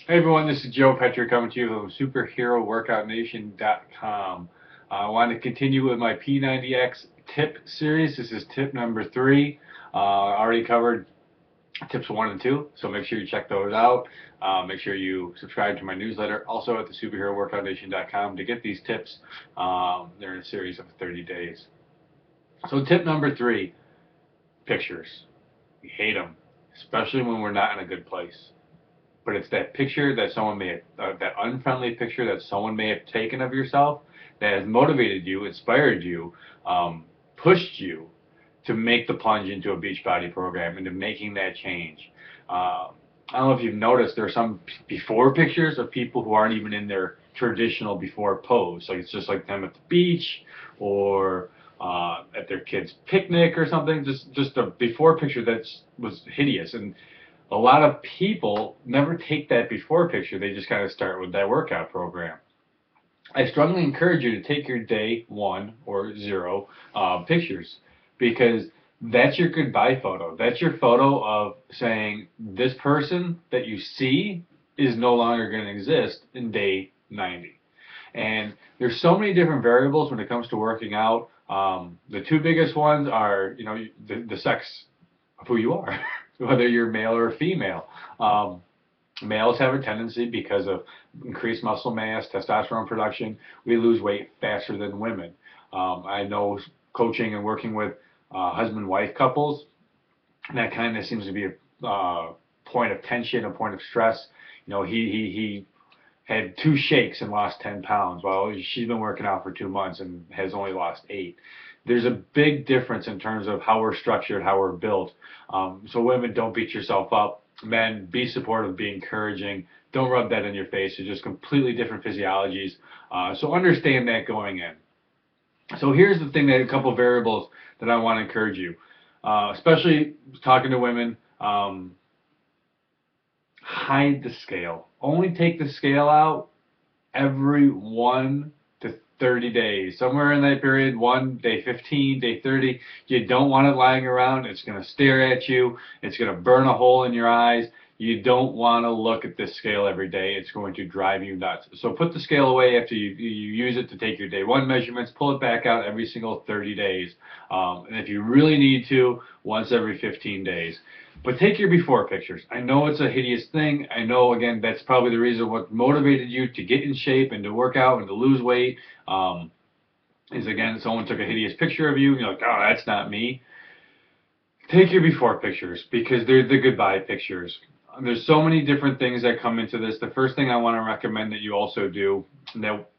Hey everyone, this is Joe Petri coming to you from superheroworkoutnation.com. I want to continue with my P90X tip series. This is tip number 3. I already covered tips 1 and 2, so make sure you check those out. Make sure you subscribe to my newsletter, also at the superheroworkoutnation.com to get these tips. They're in a series of 30 days. So tip number 3, pictures. We hate them, especially when we're not in a good place. But it's that picture that someone may have, that unfriendly picture that someone may have taken of yourself that has motivated you, inspired you, pushed you to make the plunge into a Beachbody program, into making that change. I don't know if you've noticed, there are some before pictures of people who aren't even in their traditional before pose. Like it's just like them at the beach or at their kid's picnic or something. Just a before picture that was hideous. And a lot of people never take that before picture. They just kind of start with that workout program. I strongly encourage you to take your day 1 or 0 pictures, because that's your goodbye photo. That's your photo of saying this person that you see is no longer going to exist in day 90. And there's so many different variables when it comes to working out. The 2 biggest ones are, the sex of who you are, whether you're male or female. Males have a tendency, because of increased muscle mass, testosterone production, we lose weight faster than women. I know, coaching and working with husband-wife couples, that kind of seems to be a point of tension, a point of stress. He had 2 shakes and lost 10 pounds. Well, she's been working out for 2 months and has only lost 8. There's a big difference in terms of how we're structured, how we're built. So women, don't beat yourself up. Men, be supportive, be encouraging. Don't rub that in your face. They're just completely different physiologies. So understand that going in. So here's the thing, that a couple of variables that I want to encourage you, especially talking to women. Hide the scale. Only take the scale out every 1 to 30 days. Somewhere in that period, day 15, day 30, you don't want it lying around. It's going to stare at you. It's going to burn a hole in your eyes. You don't want to look at this scale every day. It's going to drive you nuts. So put the scale away after you use it to take your day 1 measurements. Pull it back out every single 30 days. And if you really need to, once every 15 days. But take your before pictures. I know it's a hideous thing. I know, again, that's probably the reason what motivated you to get in shape and to work out and to lose weight. Is, again, someone took a hideous picture of you and you're like, oh, that's not me. Take your before pictures, because they're the goodbye pictures. There's so many different things that come into this. The first thing I want to recommend that you also do, that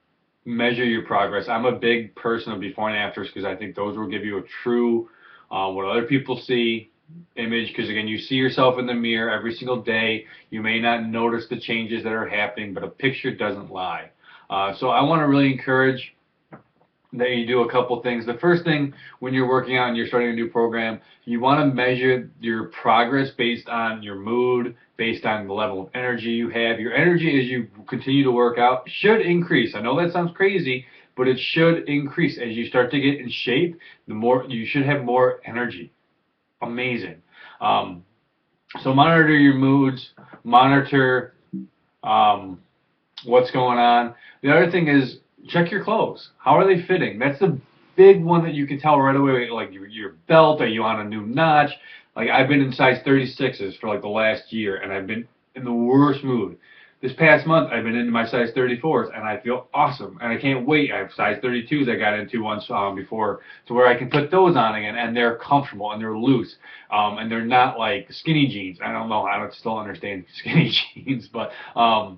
measure your progress. I'm a big person of before and afters, because I think those will give you a true, what other people see image, because again, you see yourself in the mirror every single day. You may not notice the changes that are happening, but a picture doesn't lie. So I want to really encourage that you do a couple things. The first thing, when you're working out and you're starting a new program, you want to measure your progress based on your mood, based on the level of energy you have. Your energy, as you continue to work out, should increase. I know that sounds crazy, but it should increase as you start to get in shape. The more you should have more energy. Amazing. So monitor your moods, monitor what's going on. The other thing is, check your clothes. How are they fitting? That's the big one that you can tell right away. Like your belt, are you on a new notch? Like, I've been in size 36s for like the last year, and I've been in the worst mood. This past month, I've been into my size 34s, and I feel awesome, and I can't wait. I have size 32s I got into once before, to where I can put those on again, and they're comfortable, and they're loose, and they're not like skinny jeans. I don't know, I don't still understand skinny jeans, but I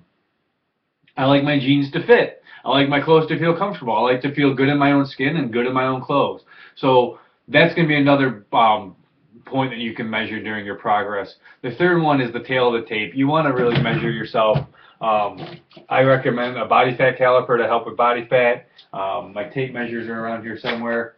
like my jeans to fit. I like my clothes to feel comfortable. I like to feel good in my own skin and good in my own clothes. So that's going to be another point that you can measure during your progress. The third one is the tail of the tape. You want to really measure yourself. I recommend a body fat caliper to help with body fat. My tape measures are around here somewhere.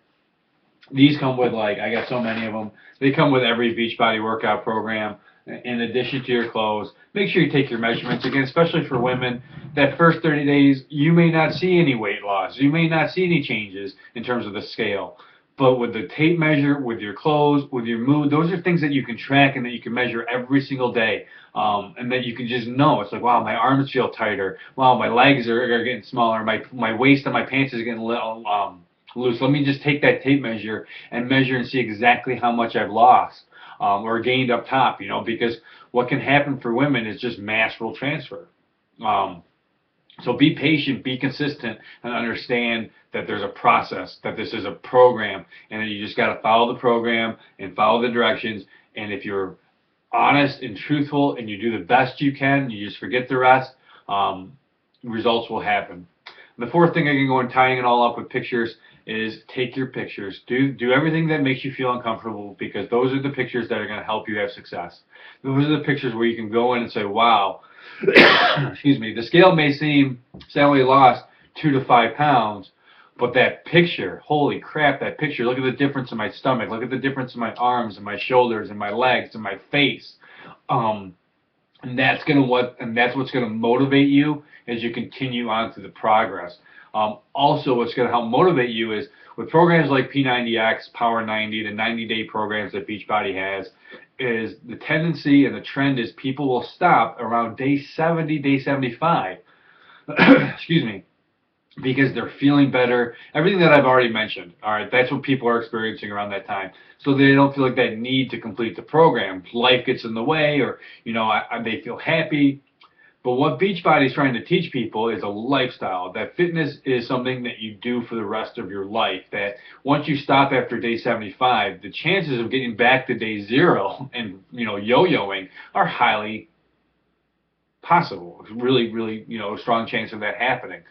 These come with, like, I got so many of them. They come with every Beachbody workout program. In addition to your clothes, make sure you take your measurements. Again, especially for women, that first 30 days, you may not see any weight loss. You may not see any changes in terms of the scale. But with the tape measure, with your clothes, with your mood, those are things that you can track and that you can measure every single day. And that you can just know. It's like, wow, my arms feel tighter. Wow, my legs are getting smaller. My waist on my pants is getting a little loose. Let me just take that tape measure and measure and see exactly how much I've lost or gained up top, you know, because what can happen for women is just mass will transfer. Um, so be patient, be consistent, and understand that there's a process, that this is a program, and that you just got to follow the program and follow the directions. And if you're honest and truthful and you do the best you can, you just forget the rest, results will happen. And the fourth thing I can go and tying it all up with pictures is take your pictures. Do everything that makes you feel uncomfortable, because those are the pictures that are going to help you have success. Those are the pictures where you can go in and say, wow, excuse me, the scale may seem, say I only lost 2 to 5 pounds, but that picture, holy crap, that picture, look at the difference in my stomach, look at the difference in my arms and my shoulders and my legs and my face. And that's what's gonna motivate you as you continue on through the progress. Also, what's gonna help motivate you is with programs like P90X, Power 90, the 90-day programs that Beachbody has, is the tendency and the trend is people will stop around day 70, day 75. Excuse me. Because they're feeling better. Everything that I've already mentioned, all right, that's what people are experiencing around that time. So they don't feel like that need to complete the program. Life gets in the way, or, you know, they feel happy. But what Beachbody is trying to teach people is a lifestyle. That fitness is something that you do for the rest of your life. That once you stop after day 75, the chances of getting back to day 0 and, you know, yo-yoing are highly possible. It's really, really, you know, a strong chance of that happening.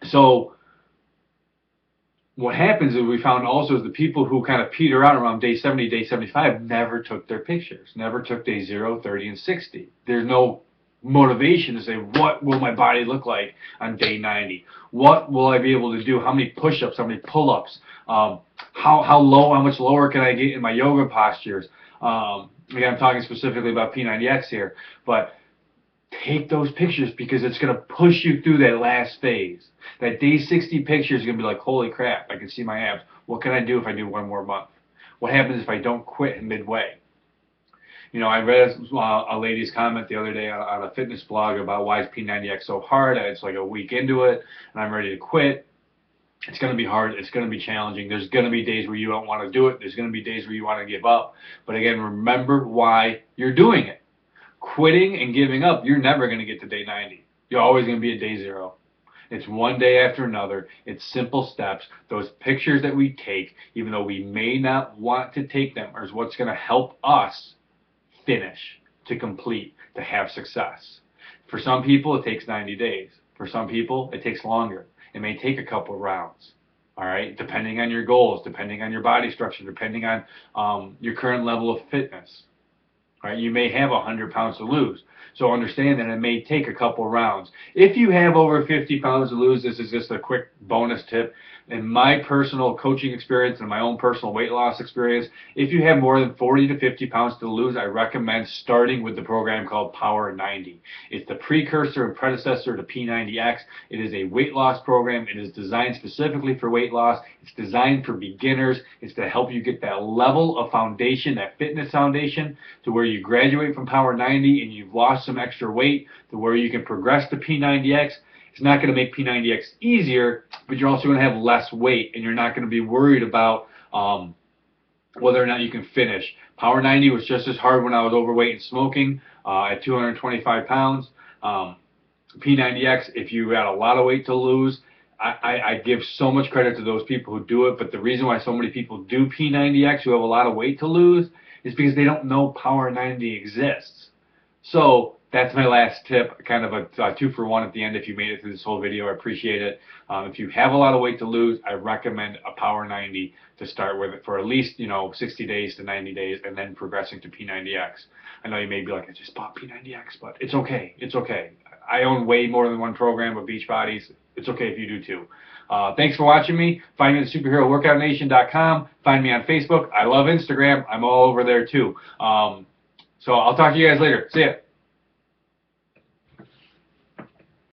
So what happens is we found also is the people who kind of peter out around day 70, day 75 never took their pictures, never took day 0, 30, and 60. There's no motivation to say, what will my body look like on day 90? What will I be able to do? How many push-ups, how many pull-ups? How much lower can I get in my yoga postures? Again, I'm talking specifically about P90X here, but take those pictures because it's going to push you through that last phase. That day 60 picture is going to be like, holy crap, I can see my abs. What can I do if I do one more month? What happens if I don't quit midway? You know, I read a lady's comment the other day on a fitness blog about why is P90X so hard. It's like a week into it, and I'm ready to quit. It's going to be hard. It's going to be challenging. There's going to be days where you don't want to do it. There's going to be days where you want to give up. But again, remember why you're doing it. Quitting and giving up, you're never going to get to day 90. You're always going to be at day 0. It's one day after another. It's simple steps. Those pictures that we take, even though we may not want to take them, is what's going to help us finish, to complete, to have success. For some people, it takes 90 days. For some people, it takes longer. It may take a couple of rounds. All right, depending on your goals, depending on your body structure, depending on your current level of fitness. Right? You may have 100 pounds to lose. So understand that it may take a couple rounds. If you have over 50 pounds to lose, this is just a quick bonus tip. In my personal coaching experience and my own personal weight loss experience, if you have more than 40 to 50 pounds to lose, I recommend starting with the program called Power 90. It's the precursor and predecessor to P90X. It is a weight loss program. It is designed specifically for weight loss. It's designed for beginners. It's to help you get that level of foundation, that fitness foundation, to where you graduate from Power 90 and you've lost some extra weight, to where you can progress to P90X. It's not going to make P90X easier, but you're also going to have less weight, and you're not going to be worried about whether or not you can finish. Power 90 was just as hard when I was overweight and smoking at 225 pounds. P90X, if you had a lot of weight to lose, I give so much credit to those people who do it, but the reason why so many people do P90X who have a lot of weight to lose is because they don't know Power 90 exists. So that's my last tip, kind of a 2-for-1 at the end. If you made it through this whole video, I appreciate it. If you have a lot of weight to lose, I recommend a Power 90 to start with for at least 60 days to 90 days, and then progressing to P90X. I know you may be like, I just bought P90X, but it's okay. It's okay. I own way more than one program of Beachbody's. It's okay if you do too. Thanks for watching me. Find me at superheroworkoutnation.com. Find me on Facebook. I love Instagram. I'm all over there too. So I'll talk to you guys later. See ya.